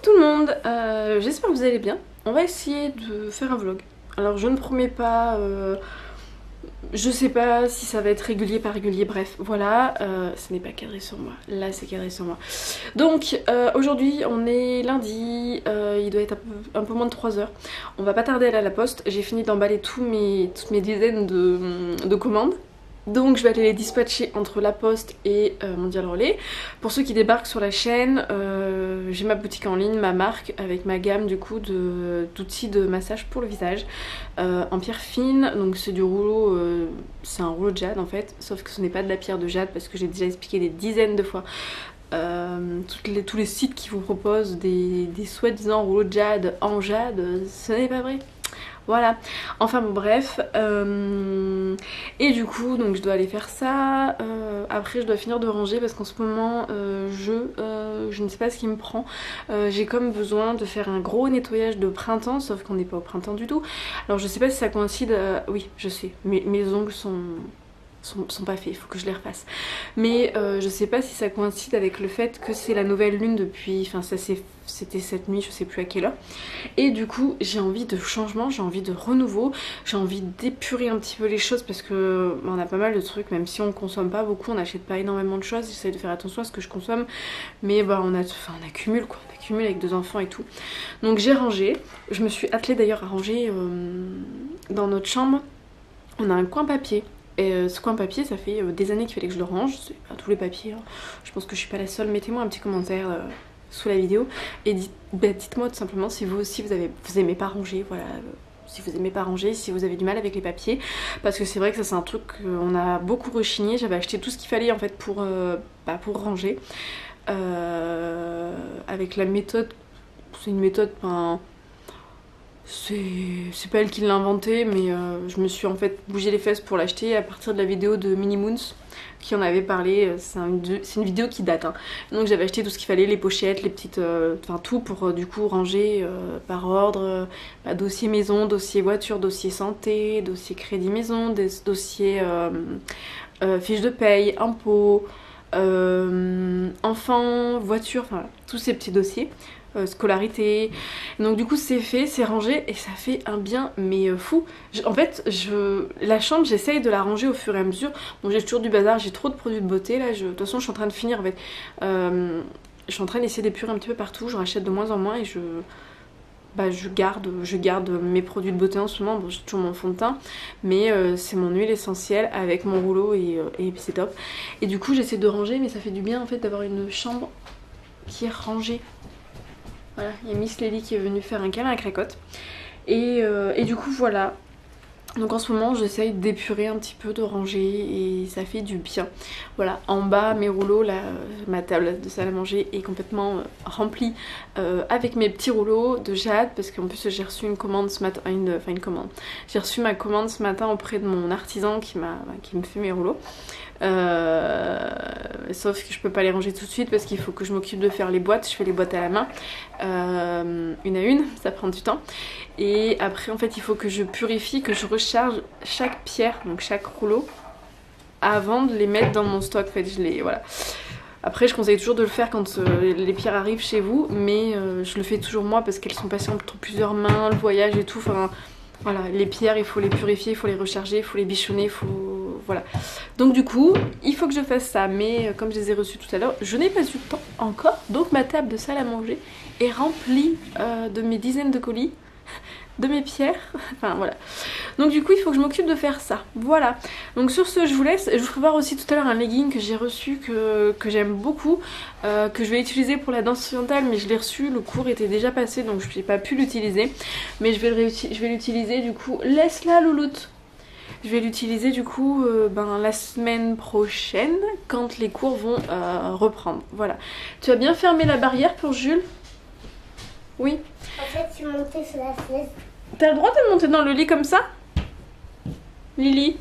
tout le monde, j'espère que vous allez bien. On va essayer de faire un vlog. Alors je ne promets pas, je sais pas si ça va être régulier, pas régulier, bref, voilà. Ce n'est pas cadré sur moi, là c'est cadré sur moi. Donc aujourd'hui on est lundi, il doit être un peu moins de 3 heures. On va pas tarder à aller à la poste, j'ai fini d'emballer toutes mes dizaines de commandes. Donc je vais aller les dispatcher entre la poste et Mondial Relais. Pour ceux qui débarquent sur la chaîne, j'ai ma boutique en ligne, ma marque, avec ma gamme du coup d'outils de massage pour le visage en pierre fine. Donc c'est du rouleau, c'est un rouleau de jade en fait, sauf que ce n'est pas de la pierre de jade parce que j'ai déjà expliqué des dizaines de fois. Tous les sites qui vous proposent des soi-disant rouleaux de jade en jade, ce n'est pas vrai. Voilà, enfin bon bref, et du coup donc je dois aller faire ça, après je dois finir de ranger parce qu'en ce moment je ne sais pas ce qui me prend, j'ai comme besoin de faire un gros nettoyage de printemps, sauf qu'on n'est pas au printemps du tout. Alors je sais pas si ça coïncide, oui je sais, mes ongles sont pas faits, il faut que je les refasse. Mais je sais pas si ça coïncide avec le fait que c'est la nouvelle lune depuis, enfin c'était cette nuit, je sais plus à quelle heure. Et du coup j'ai envie de changement, j'ai envie de renouveau, j'ai envie d'épurer un petit peu les choses parce que on a pas mal de trucs, même si on consomme pas beaucoup, on n'achète pas énormément de choses, j'essaie de faire attention à ce que je consomme. Mais bah on accumule quoi, on accumule avec 2 enfants et tout. Donc j'ai rangé, je me suis attelée d'ailleurs à ranger dans notre chambre, on a un coin papier. Et ce coin papier, ça fait des années qu'il fallait que je le range, c'est pas tous les papiers, hein. Je pense que je suis pas la seule, mettez-moi un petit commentaire sous la vidéo et dites-moi tout simplement si vous aussi vous aimez pas ranger, voilà, si vous aimez pas ranger, si vous avez du mal avec les papiers, parce que c'est vrai que ça c'est un truc qu'on a beaucoup rechigné. J'avais acheté tout ce qu'il fallait en fait pour ranger, avec la méthode, c'est une méthode, enfin, c'est pas elle qui l'a inventé, mais je me suis en fait bougé les fesses pour l'acheter à partir de la vidéo de Mini Moons qui en avait parlé. C'est une vidéo qui date, hein. Donc j'avais acheté tout ce qu'il fallait, les pochettes, les petites, enfin tout pour du coup ranger par ordre, dossier maison, dossier voiture, dossier santé, dossier crédit maison, dossier fiche de paye, impôts, enfants, voiture, enfin tous ces petits dossiers. Scolarité. Donc du coup c'est fait, c'est rangé et ça fait un bien mais fou. En fait la chambre j'essaye de la ranger au fur et à mesure. Bon j'ai toujours du bazar, j'ai trop de produits de beauté là, de toute façon je suis en train de finir en fait. Je suis en train d'essayer d'épurer un petit peu partout, j'en achète de moins en moins et je garde mes produits de beauté en ce moment. Bon, j'ai toujours mon fond de teint, mais c'est mon huile essentielle avec mon rouleau et c'est top. Et du coup j'essaie de ranger, mais ça fait du bien en fait d'avoir une chambre qui est rangée. Voilà, il y a Miss Lily qui est venue faire un câlin à Cracotte. Et du coup voilà. Donc en ce moment j'essaye d'épurer un petit peu, de ranger et ça fait du bien. Voilà, en bas mes rouleaux, là, ma table de salle à manger est complètement remplie avec mes petits rouleaux de jade, parce qu'en plus j'ai reçu une commande ce matin, j'ai reçu ma commande ce matin auprès de mon artisan qui me fait mes rouleaux. Sauf que je peux pas les ranger tout de suite parce qu'il faut que je m'occupe de faire les boîtes. Je fais les boîtes à la main, une à une, ça prend du temps. Et après en fait il faut que je purifie, que je recharge chaque pierre, donc chaque rouleau, avant de les mettre dans mon stock. En fait voilà. Après je conseille toujours de le faire quand les pierres arrivent chez vous, mais je le fais toujours moi parce qu'elles sont passées entre plusieurs mains, le voyage et tout, enfin voilà, les pierres il faut les purifier, il faut les recharger, il faut les bichonner, voilà. Donc du coup il faut que je fasse ça, mais comme je les ai reçus tout à l'heure, je n'ai pas eu le temps encore. Donc ma table de salle à manger est remplie de mes dizaines de colis, de mes pierres, enfin voilà. Donc du coup il faut que je m'occupe de faire ça, voilà. Donc sur ce je vous laisse, je vous ferai voir aussi tout à l'heure un legging que j'ai reçu, que j'aime beaucoup, que je vais utiliser pour la danse orientale, mais je l'ai reçu, le cours était déjà passé donc je n'ai pas pu l'utiliser, mais je vais l'utiliser du coup, laisse-la louloute. Je vais l'utiliser du coup la semaine prochaine quand les cours vont reprendre, voilà. Tu as bien fermé la barrière pour Jules? Oui. En fait, je suis montée sur la chaise. T'as le droit de monter dans le lit comme ça, Lily?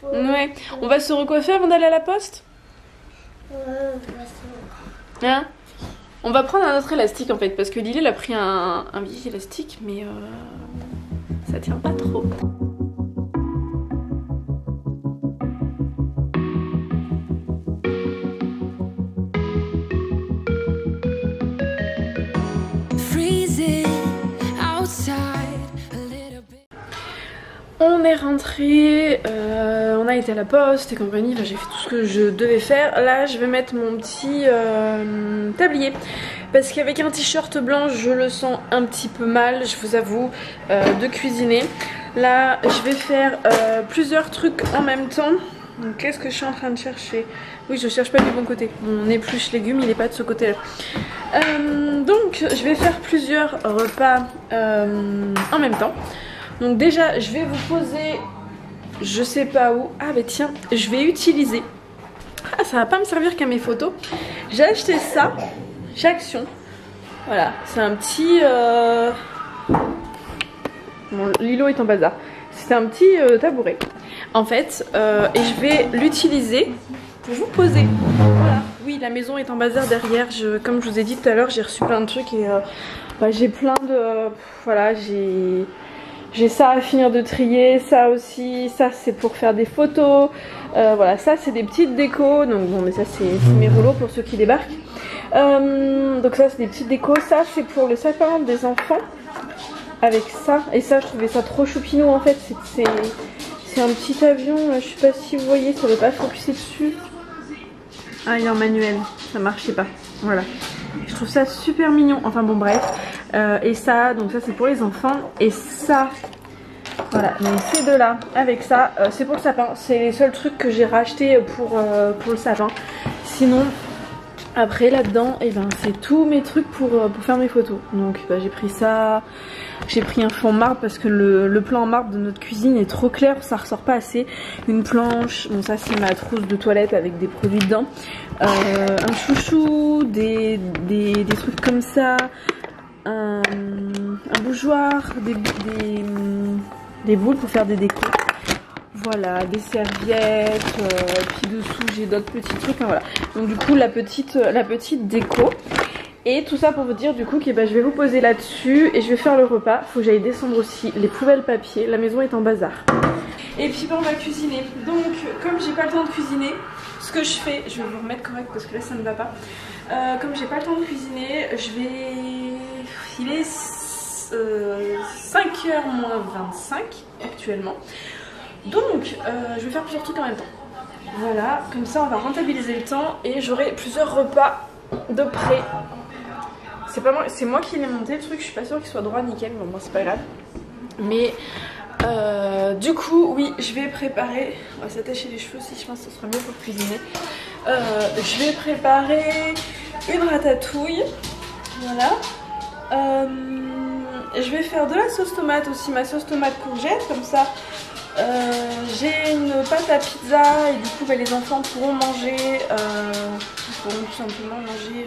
Ouais. On va se recoiffer avant d'aller à la poste? Hein? On va prendre un autre élastique en fait, parce que Lily elle a pris un vieil élastique, mais ça tient pas trop. On est rentré, on a été à la poste et compagnie, enfin, j'ai fait tout ce que je devais faire. Là je vais mettre mon petit tablier parce qu'avec un t-shirt blanc je le sens un petit peu mal, je vous avoue, de cuisiner. Là je vais faire plusieurs trucs en même temps. Donc qu'est-ce que je suis en train de chercher? Oui, je cherche pas du bon côté, mon épluche légumes il est pas de ce côté là. Donc je vais faire plusieurs repas en même temps. Donc déjà je vais vous poser, je sais pas où, ah bah tiens, je vais utiliser, ah ça va pas me servir qu'à mes photos, j'ai acheté ça chez Action, voilà, c'est un petit, bon, Lilo est en bazar, c'est un petit tabouret en fait, et je vais l'utiliser pour vous poser, voilà, oui la maison est en bazar derrière, comme je vous ai dit tout à l'heure, j'ai reçu plein de trucs et bah, j'ai plein de, voilà, j'ai ça à finir de trier, ça aussi, ça c'est pour faire des photos, voilà, ça c'est des petites décos, donc bon mais ça c'est mes rouleaux pour ceux qui débarquent, donc ça c'est des petites décos, ça c'est pour le sapin des enfants, avec ça, et ça je trouvais ça trop choupinou en fait, c'est un petit avion, là, je sais pas si vous voyez, ça ne veut pas focuser dessus, ah il est en manuel, ça marchait pas, voilà. Je trouve ça super mignon, enfin bon bref, et ça, donc ça c'est pour les enfants, et ça, voilà, mais ces deux là, avec ça, c'est pour le sapin, c'est les seuls trucs que j'ai racheté pour le sapin, sinon, après là-dedans, et ben c'est tous mes trucs pour faire mes photos, donc bah, j'ai pris ça, j'ai pris un fond marbre parce que le plan en marbre de notre cuisine est trop clair, ça ressort pas assez, une planche, bon ça c'est ma trousse de toilette avec des produits dedans, un chouchou, des trucs comme ça, un bougeoir, des boules pour faire des décos, voilà, des serviettes, puis dessous j'ai d'autres petits trucs, hein, voilà. Donc du coup la petite déco. Et tout ça pour vous dire du coup que bah, je vais vous poser là-dessus et je vais faire le repas. Faut que j'aille descendre aussi les poubelles papier, la maison est en bazar. Et puis bah, on va cuisiner. Donc comme j'ai pas le temps de cuisiner, ce que je fais, je vais vous remettre correct parce que là ça ne va pas. Comme j'ai pas le temps de cuisiner, il est 5h moins 25 actuellement. Donc je vais faire plusieurs trucs en même temps. Voilà, comme ça on va rentabiliser le temps et j'aurai plusieurs repas de près. C'est moi qui l'ai monté le truc, je suis pas sûre qu'il soit droit nickel, mais bon c'est pas grave. Mais du coup oui je vais préparer, on va s'attacher les cheveux aussi, je pense que ce sera mieux pour cuisiner. Je vais préparer une ratatouille, voilà. Je vais faire de la sauce tomate aussi, ma sauce tomate courgette, comme ça j'ai une pâte à pizza et du coup bah, les enfants pourront manger, pourront tout simplement manger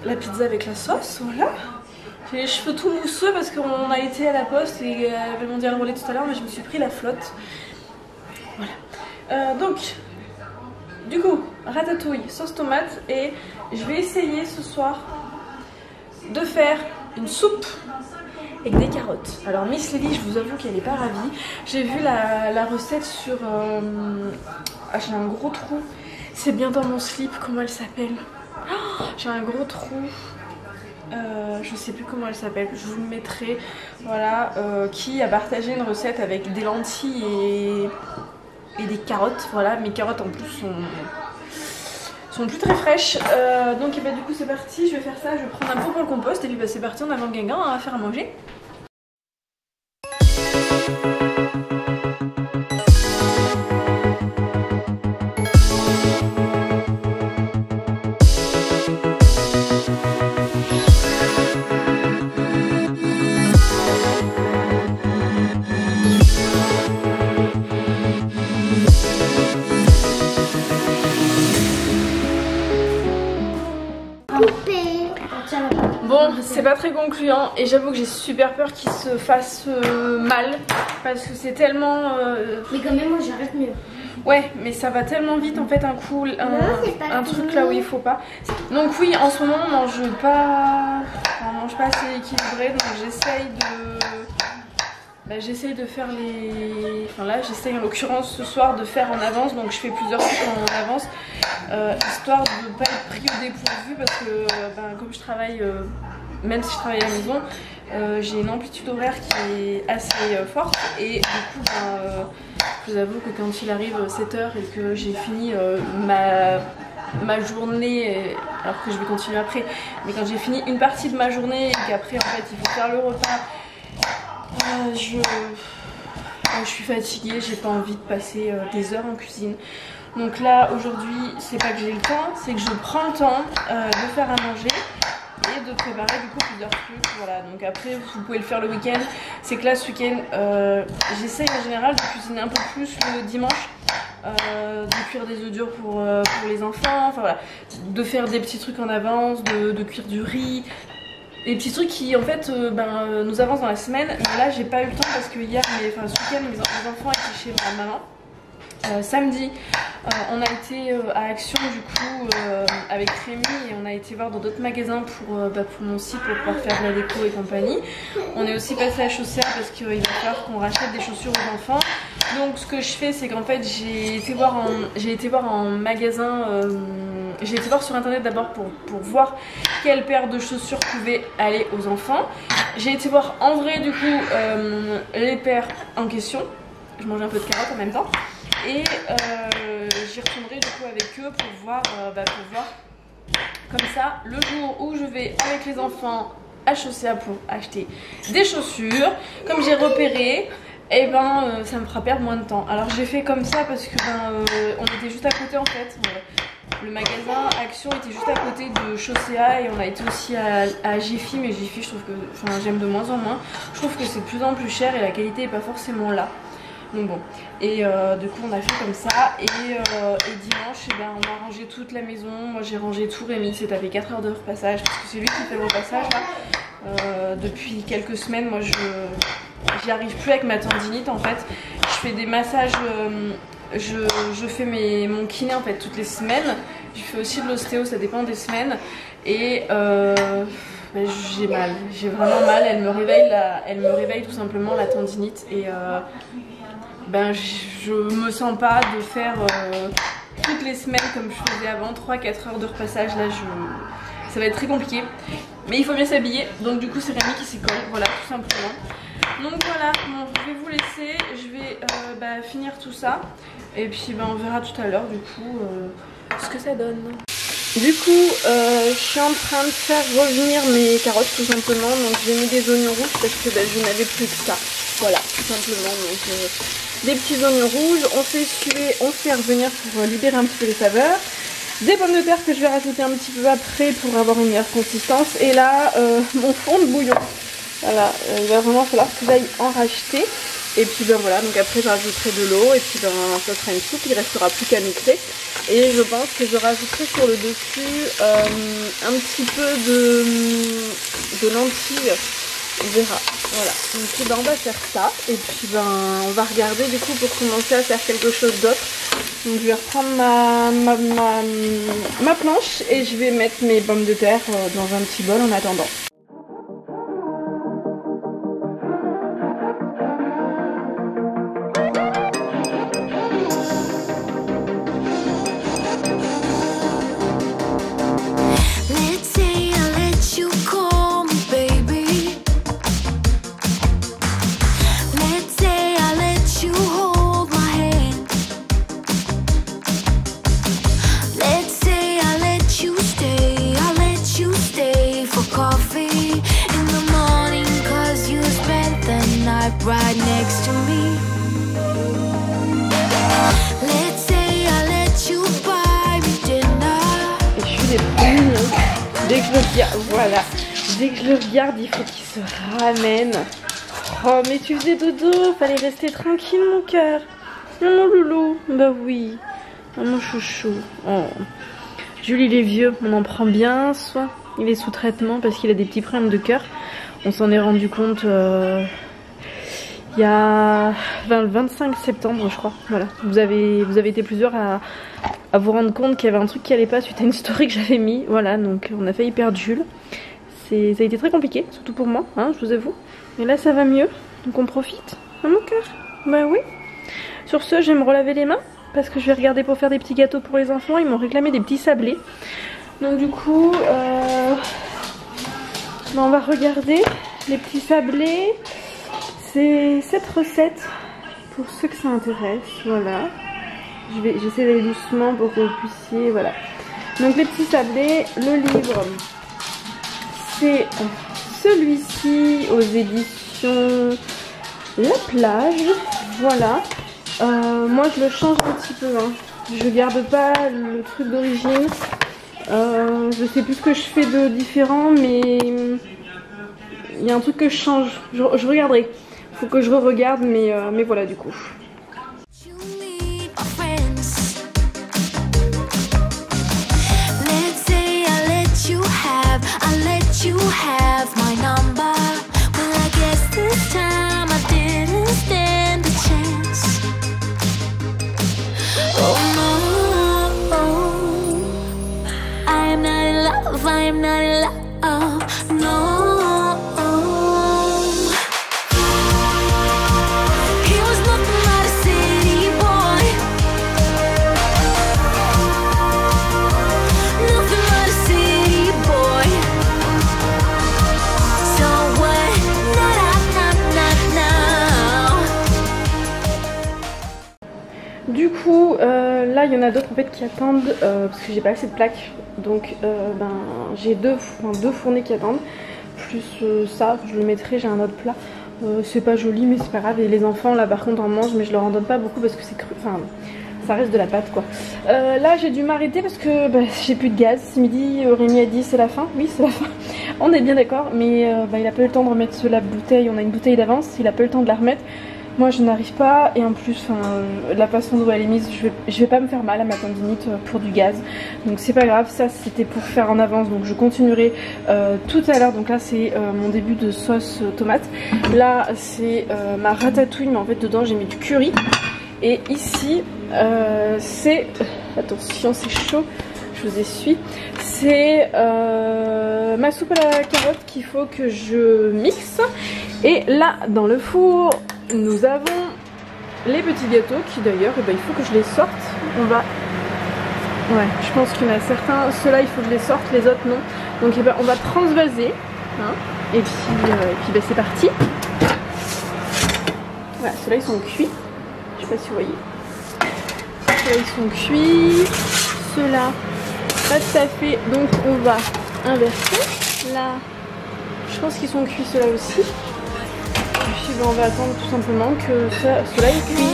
la pizza avec la sauce, voilà. J'ai les cheveux tout mousseux parce qu'on a été à la poste et elles m'ont dit à rouler tout à l'heure, mais je me suis pris la flotte. Voilà. Donc, du coup, ratatouille, sauce tomate et je vais essayer ce soir de faire une soupe avec des carottes. Alors Miss Lily, je vous avoue qu'elle n'est pas ravie. J'ai vu la recette sur... Ah, j'ai un gros trou. C'est bien dans mon slip, comment elle s'appelle? Oh, j'ai un gros trou. Je sais plus comment elle s'appelle, je vous le mettrai. Voilà, qui a partagé une recette avec des lentilles et des carottes. Voilà, mes carottes en plus sont plus très fraîches. Donc et bah, du coup c'est parti, je vais faire ça, je vais prendre un pot pour le compost et puis bah, c'est parti, on a un guinguin à faire à manger. Bon, c'est pas très concluant et j'avoue que j'ai super peur qu'il se fasse mal parce que c'est tellement... Mais quand même, moi j'arrête mieux. Ouais, mais ça va tellement vite en fait un coup, un truc là où il faut pas. Donc oui, en ce moment on mange pas assez équilibré, donc j'essaye de faire les... Enfin là j'essaye en l'occurrence ce soir de faire en avance, donc je fais plusieurs trucs en avance, histoire de ne pas être pris au dépourvu parce que comme je travaille, même si je travaille à la maison, j'ai une amplitude horaire qui est assez forte et du coup je vous avoue que quand il arrive 7h et que j'ai fini ma journée, alors que je vais continuer après, mais quand j'ai fini une partie de ma journée et qu'après en fait il faut faire le repas, je suis fatiguée, j'ai pas envie de passer des heures en cuisine. Donc là aujourd'hui c'est pas que j'ai le temps, c'est que je prends le temps de faire à manger et de préparer du coup plusieurs trucs. Voilà, donc après vous pouvez le faire le week-end. C'est que là ce week-end j'essaye en général de cuisiner un peu plus le dimanche, de cuire des œufs durs pour les enfants, enfin voilà, de faire des petits trucs en avance, de cuire du riz. Des petits trucs qui en fait nous avancent dans la semaine. Mais là j'ai pas eu le temps parce que hier, ce week-end mes enfants étaient chez ma maman. Samedi on a été à Action du coup avec Rémi et on a été voir dans d'autres magasins pour mon site pour pouvoir faire de la déco et compagnie. On est aussi passé à Chaussea parce qu'il va falloir qu'on rachète des chaussures aux enfants. Donc ce que je fais c'est qu'en fait j'ai été voir en magasin, j'ai été voir sur internet d'abord pour voir quelle paire de chaussures pouvait aller aux enfants. J'ai été voir en vrai du coup les paires en question. Je mangeais un peu de carottes en même temps. Et j'y retournerai du coup avec eux pour voir comme ça le jour où je vais avec les enfants à Chaussea pour acheter des chaussures, comme j'ai repéré, et ça me fera perdre moins de temps. Alors j'ai fait comme ça parce que on était juste à côté en fait. Le magasin Action était juste à côté de Chaussea et on a été aussi à Jiffy, mais Jiffy je trouve que j'aime de moins en moins. Je trouve que c'est de plus en plus cher et la qualité est pas forcément là. Donc bon, et du coup on a fait comme ça et dimanche on a rangé toute la maison. Moi j'ai rangé tout, Rémi s'est tapé 4 heures de repassage parce que c'est lui qui fait le repassage là. Depuis quelques semaines moi j'y arrive plus avec ma tendinite en fait. Je fais des massages, je fais mon kiné en fait toutes les semaines. Je fais aussi de l'ostéo, ça dépend des semaines et j'ai mal, j'ai vraiment mal, elle me réveille tout simplement la tendinite et je me sens pas de faire toutes les semaines comme je faisais avant, 3-4 heures de repassage. Là ça va être très compliqué, mais il faut bien s'habiller, donc du coup c'est Rémi qui s'y colle, voilà tout simplement. Donc voilà, bon, je vais vous laisser, je vais finir tout ça et puis on verra tout à l'heure du coup ce que ça donne. Du coup je suis en train de faire revenir mes carottes tout simplement, donc j'ai mis des oignons rouges parce que je n'avais plus que ça, voilà tout simplement. Donc des petits oignons rouges, on fait suer, on fait revenir pour libérer un petit peu les saveurs. Des pommes de terre que je vais rajouter un petit peu après pour avoir une meilleure consistance. Et là mon fond de bouillon, voilà, il va vraiment falloir que j'aille en racheter. Et puis voilà, donc après je rajouterai de l'eau et puis ça sera une soupe, il restera plus qu'à mixer. Et je pense que je rajouterai sur le dessus un petit peu de lentilles, on verra. Voilà, donc on va faire ça et puis on va regarder du coup pour commencer à faire quelque chose d'autre. Donc je vais reprendre ma planche et je vais mettre mes pommes de terre dans un petit bol en attendant. Right next to me. Let's say I let you buy me dinner. Et je suis des premiers. Dès que je le regarde, voilà. Dès que je le regarde, il faut qu'il se ramène. Oh, mais tu faisais dodo, fallait rester tranquille, mon cœur. Oh, mon loulou, bah oui. Oh, mon chouchou. Oh. Jules, il est vieux, on en prend bien soin. Il est sous traitement parce qu'il a des petits problèmes de cœur. On s'en est rendu compte. Il y a le 25 septembre je crois, voilà. Vous avez été plusieurs à vous rendre compte qu'il y avait un truc qui allait pas suite à une story que j'avais mis, voilà, donc on a failli perdre Jules. Ça a été très compliqué, surtout pour moi, hein, je vous avoue. Mais là ça va mieux, donc on profite, hein, mon cœur. Bah oui. Sur ce, je vais me relaver les mains, parce que je vais regarder pour faire des petits gâteaux pour les enfants, ils m'ont réclamé des petits sablés. Donc du coup, on va regarder. les petits sablés. C'est cette recette pour ceux que ça intéresse. Voilà. J'essaie d'aller doucement pour que vous puissiez. Voilà. Donc les petits sablés, le livre, c'est celui-ci aux éditions La Plage. Voilà. Moi je le change un petit peu. Hein. Je garde pas le truc d'origine. Je sais plus ce que je fais de différent, mais il y a un truc que je change. Je regarderai. Faut que je re-regarde, mais voilà du coup. You have my number. Well, I guess this time I didn't stand a chance. Oh no, I'm not in love, I'm not in love, no. He was nothing but a city boy, nothing but a city boy. Du coup, là il y en a d'autres en fait qui attendent parce que j'ai pas assez de plaques. Donc j'ai deux fournées qui attendent. Plus ça, je le mettrai, j'ai un autre plat. C'est pas joli mais c'est pas grave. Et les enfants là par contre en mangent, mais je leur en donne pas beaucoup parce que c'est cru. Enfin, ça reste de la pâte quoi. Là j'ai dû m'arrêter parce que j'ai plus de gaz. Ce midi Rémi a dit c'est la fin. Oui c'est la fin. On est bien d'accord. Mais il a pas eu le temps de remettre la bouteille. On a une bouteille d'avance. Il a pas eu le temps de la remettre. Moi je n'arrive pas, et en plus la façon dont elle est mise, je vais pas me faire mal à ma tendinite pour du gaz. Donc c'est pas grave, ça c'était pour faire en avance, donc je continuerai tout à l'heure. Donc là c'est mon début de sauce tomate. Là c'est ma ratatouille, mais en fait dedans j'ai mis du curry. Et ici c'est, attention c'est chaud, je vous essuie, c'est ma soupe à la carotte qu'il faut que je mixe. Et là dans le four nous avons les petits gâteaux qui d'ailleurs il faut que je les sorte. On va... Ouais, je pense qu'il y en a certains, ceux-là il faut que je les sorte, les autres non. Donc on va transvaser. Hein, et puis c'est parti. Voilà, ceux-là ils sont cuits. Je sais pas si vous voyez. Ceux-là ils sont cuits. Ceux-là, pas tout à fait. Donc on va inverser. Là, je pense qu'ils sont cuits ceux-là aussi. Et puis on va attendre tout simplement que cela est cuit.